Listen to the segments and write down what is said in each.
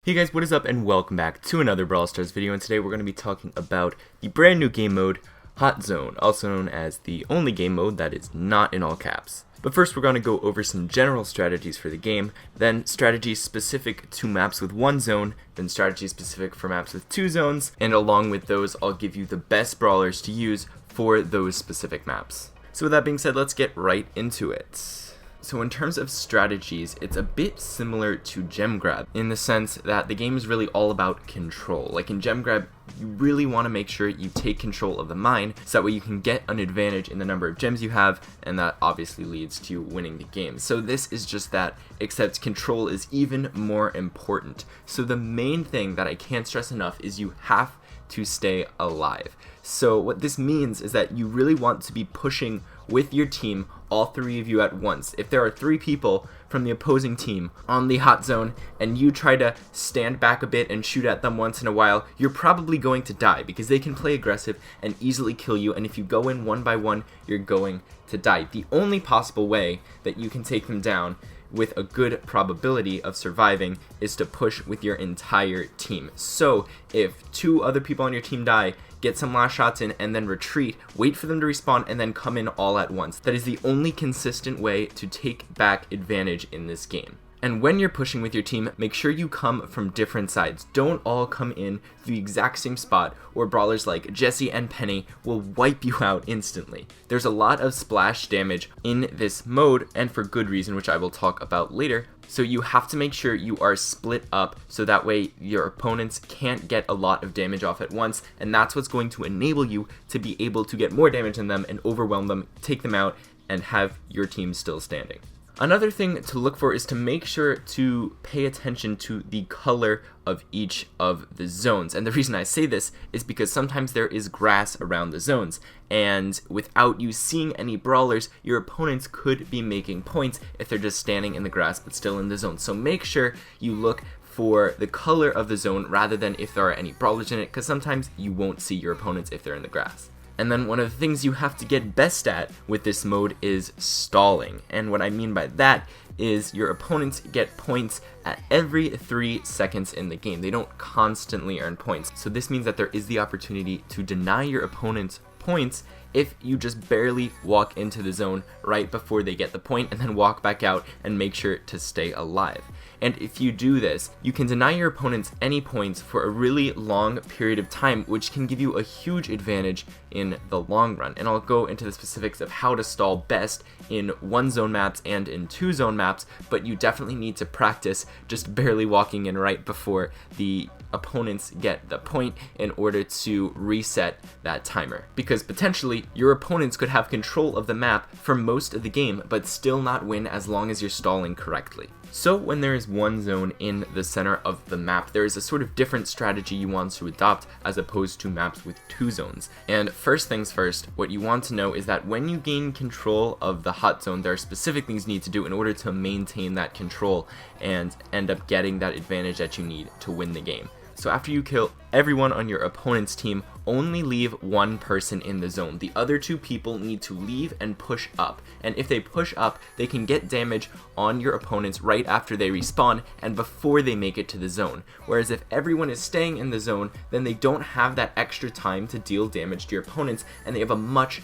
Hey guys, what is up and welcome back to another Brawl Stars video, and today we're going to be talking about the brand new game mode, Hot Zone, also known as the only game mode that is not in all caps. But first we're going to go over some general strategies for the game, then strategies specific to maps with one zone, then strategies specific for maps with two zones, and along with those I'll give you the best brawlers to use for those specific maps. So with that being said, let's get right into it. So in terms of strategies, it's a bit similar to Gem Grab in the sense that the game is really all about control. Like in Gem Grab, you really want to make sure you take control of the mine so that way you can get an advantage in the number of gems you have, and that obviously leads to winning the game. So this is just that, except control is even more important. So the main thing that I can't stress enough is you have to stay alive. So what this means is that you really want to be pushing with your team, all three of you at once. If there are three people from the opposing team on the hot zone and you try to stand back a bit and shoot at them once in a while, you're probably going to die because they can play aggressive and easily kill you, and if you go in one by one, you're going to die. The only possible way that you can take them down with a good probability of surviving is to push with your entire team. So if two other people on your team die, get some last shots in and then retreat, wait for them to respawn, and then come in all at once. That is the only consistent way to take back advantage in this game. And when you're pushing with your team, make sure you come from different sides. Don't all come in the exact same spot, or brawlers like Jesse and Penny will wipe you out instantly. There's a lot of splash damage in this mode, and for good reason, which I will talk about later. So you have to make sure you are split up so that way your opponents can't get a lot of damage off at once, and that's what's going to enable you to be able to get more damage than them and overwhelm them, take them out, and have your team still standing. Another thing to look for is to make sure to pay attention to the color of each of the zones. And the reason I say this is because sometimes there is grass around the zones, and without you seeing any brawlers, your opponents could be making points if they're just standing in the grass but still in the zone. So make sure you look for the color of the zone rather than if there are any brawlers in it, because sometimes you won't see your opponents if they're in the grass. And then one of the things you have to get best at with this mode is stalling. And what I mean by that is your opponents get points at every 3 seconds in the game. They don't constantly earn points. So this means that there is the opportunity to deny your opponents points if you just barely walk into the zone right before they get the point and then walk back out and make sure to stay alive. And if you do this, you can deny your opponents any points for a really long period of time, which can give you a huge advantage in the long run. And I'll go into the specifics of how to stall best in one zone maps and in two zone maps, but you definitely need to practice just barely walking in right before the opponents get the point in order to reset that timer, because potentially your opponents could have control of the map for most of the game but still not win as long as you're stalling correctly. So when there is one zone in the center of the map, there is a sort of different strategy you want to adopt as opposed to maps with two zones. And first things first, what you want to know is that when you gain control of the hot zone, there are specific things you need to do in order to maintain that control and end up getting that advantage that you need to win the game. So after you kill everyone on your opponent's team, only leave one person in the zone. The other two people need to leave and push up. And if they push up, they can get damage on your opponents right after they respawn and before they make it to the zone. Whereas if everyone is staying in the zone, then they don't have that extra time to deal damage to your opponents, and they have a much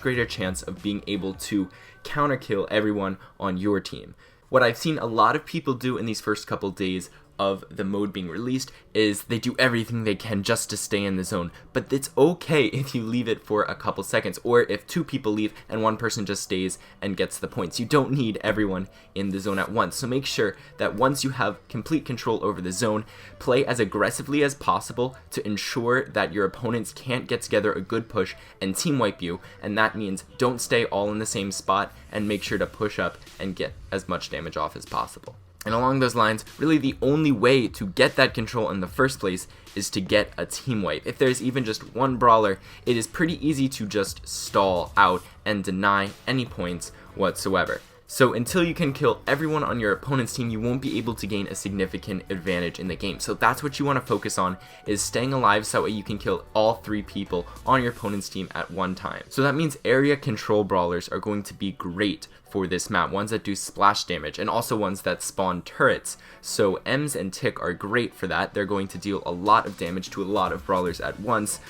greater chance of being able to counter kill everyone on your team. What I've seen a lot of people do in these first couple days of the mode being released is they do everything they can just to stay in the zone, but it's okay if you leave it for a couple seconds, or if two people leave and one person just stays and gets the points. You don't need everyone in the zone at once, so make sure that once you have complete control over the zone, play as aggressively as possible to ensure that your opponents can't get together a good push and team wipe you, and that means don't stay all in the same spot and make sure to push up and get as much damage off as possible. And along those lines, really the only way to get that control in the first place is to get a team wipe. If there's even just one brawler, it is pretty easy to just stall out and deny any points whatsoever. So until you can kill everyone on your opponent's team, you won't be able to gain a significant advantage in the game. So that's what you want to focus on, is staying alive so that way you can kill all three people on your opponent's team at one time. So that means area control brawlers are going to be great for this map, ones that do splash damage, and also ones that spawn turrets. So Ems and Tick are great for that. They're going to deal a lot of damage to a lot of brawlers at once.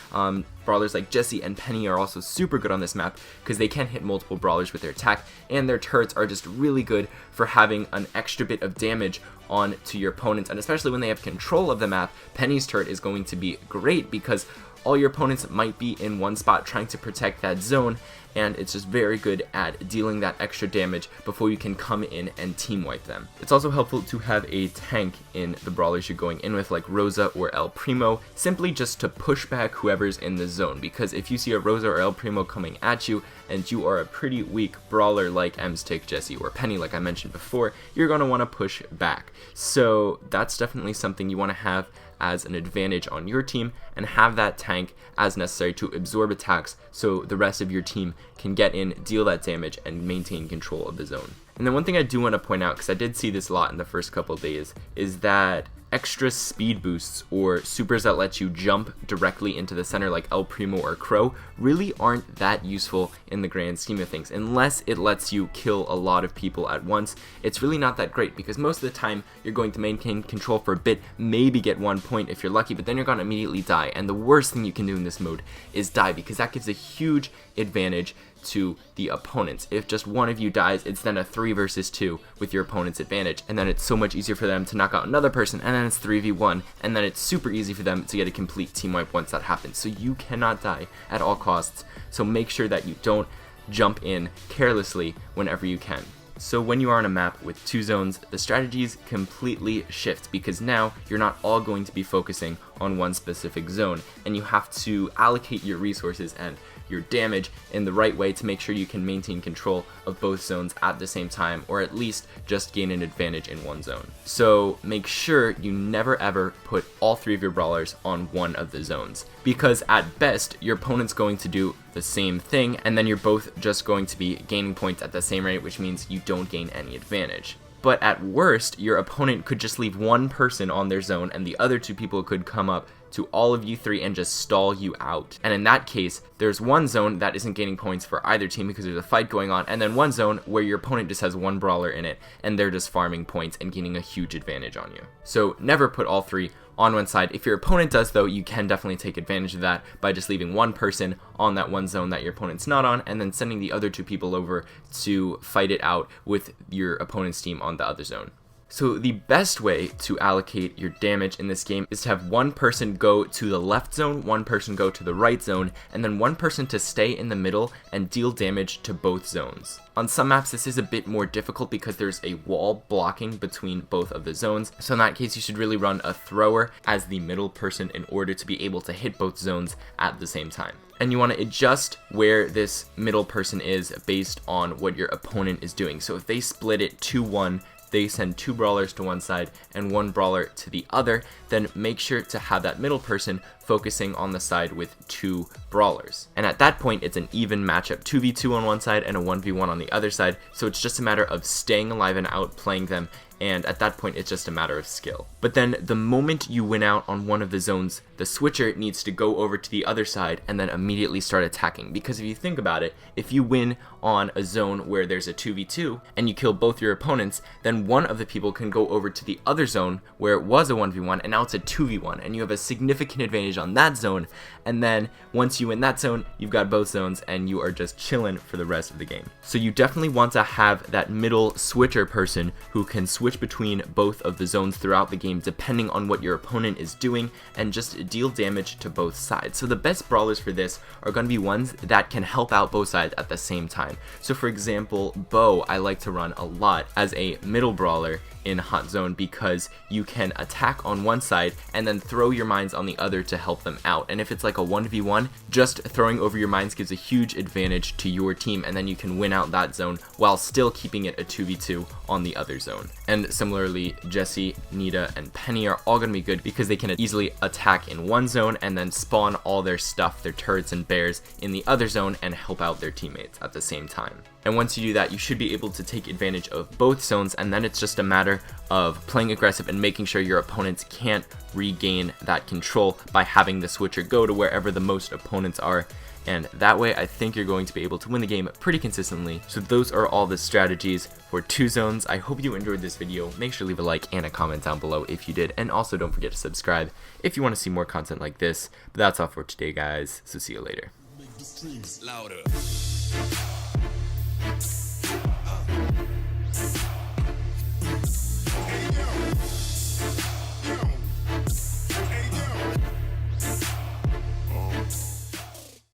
Brawlers like Jessie and Penny are also super good on this map because they can hit multiple brawlers with their attack, and their turrets are just really good for having an extra bit of damage on to your opponents, and especially when they have control of the map, Penny's turret is going to be great because all your opponents might be in one spot trying to protect that zone, and it's just very good at dealing that extra damage before you can come in and team wipe them. It's also helpful to have a tank in the brawlers you're going in with, like Rosa or El Primo, simply just to push back whoever's in the zone, because if you see a Rosa or El Primo coming at you and you are a pretty weak brawler like Ems, Tick, Jessie, or Penny like I mentioned before, you're going to want to push back. So that's definitely something you want to have as an advantage on your team, and have that tank as necessary to absorb attacks so the rest of your team can get in, deal that damage, and maintain control of the zone. And then one thing I do want to point out, because I did see this a lot in the first couple of days, is that extra speed boosts or supers that let you jump directly into the center like El Primo or Crow really aren't that useful in the grand scheme of things. Unless it lets you kill a lot of people at once, it's really not that great, because most of the time you're going to maintain control for a bit, maybe get 1 point if you're lucky, but then you're going to immediately die. And the worst thing you can do in this mode is die, because that gives a huge advantage to the opponents. If just one of you dies, it's then a 3 versus 2 with your opponent's advantage, and then it's so much easier for them to knock out another person, and then it's 3v1, and then it's super easy for them to get a complete team wipe once that happens. So you cannot die at all costs, so make sure that you don't jump in carelessly whenever you can. So when you are on a map with 2 zones, the strategies completely shift, because now you're not all going to be focusing on one specific zone, and you have to allocate your resources and your damage in the right way to make sure you can maintain control of both zones at the same time, or at least just gain an advantage in one zone. So make sure you never ever put all 3 of your brawlers on one of the zones, because at best your opponent's going to do the same thing, and then you're both just going to be gaining points at the same rate, which means you don't gain any advantage. But at worst, your opponent could just leave one person on their zone, and the other 2 people could come up to all of you 3 and just stall you out. And in that case, there's one zone that isn't gaining points for either team because there's a fight going on, and then one zone where your opponent just has one brawler in it, and they're just farming points and gaining a huge advantage on you. So never put all 3 on one side. If your opponent does, though, you can definitely take advantage of that by just leaving one person on that one zone that your opponent's not on, and then sending the other 2 people over to fight it out with your opponent's team on the other zone. So the best way to allocate your damage in this game is to have one person go to the left zone, one person go to the right zone, and then one person to stay in the middle and deal damage to both zones. On some maps this is a bit more difficult because there's a wall blocking between both of the zones, so in that case you should really run a thrower as the middle person in order to be able to hit both zones at the same time. And you want to adjust where this middle person is based on what your opponent is doing. So if they split it 2-1, they send 2 brawlers to one side and 1 brawler to the other, then make sure to have that middle person focusing on the side with 2 brawlers. And at that point, it's an even matchup, 2v2 on one side and a 1v1 on the other side, so it's just a matter of staying alive and outplaying them, and at that point it's just a matter of skill. But then the moment you win out on one of the zones, the switcher needs to go over to the other side and then immediately start attacking, because if you think about it, if you win on a zone where there's a 2v2 and you kill both your opponents, then one of the people can go over to the other zone where it was a 1v1 and now it's a 2v1, and you have a significant advantage on that zone, and then once you win that zone, you've got both zones and you are just chilling for the rest of the game. So you definitely want to have that middle switcher person who can switch between both of the zones throughout the game depending on what your opponent is doing, and just deal damage to both sides. So the best brawlers for this are going to be ones that can help out both sides at the same time. So for example, Bo I like to run a lot as a middle brawler in Hot Zone, because you can attack on one side and then throw your mines on the other to help them out. And if it's like a 1v1, just throwing over your mines gives a huge advantage to your team, and then you can win out that zone while still keeping it a 2v2 on the other zone. And similarly, Jessie, Nita, and Penny are all going to be good because they can easily attack in one zone and then spawn all their stuff, their turrets and bears, in the other zone and help out their teammates at the same time. And once you do that, you should be able to take advantage of both zones, and then it's just a matter of playing aggressive and making sure your opponents can't regain that control by having the switcher go to wherever the most opponents are and that way I think you're going to be able to win the game pretty consistently. So those are all the strategies for 2 zones. I hope you enjoyed this video. Make sure to leave a like and a comment down below if you did, and also don't forget to subscribe if you want to see more content like this. But that's all for today, guys, so see you later. Make the streams louder.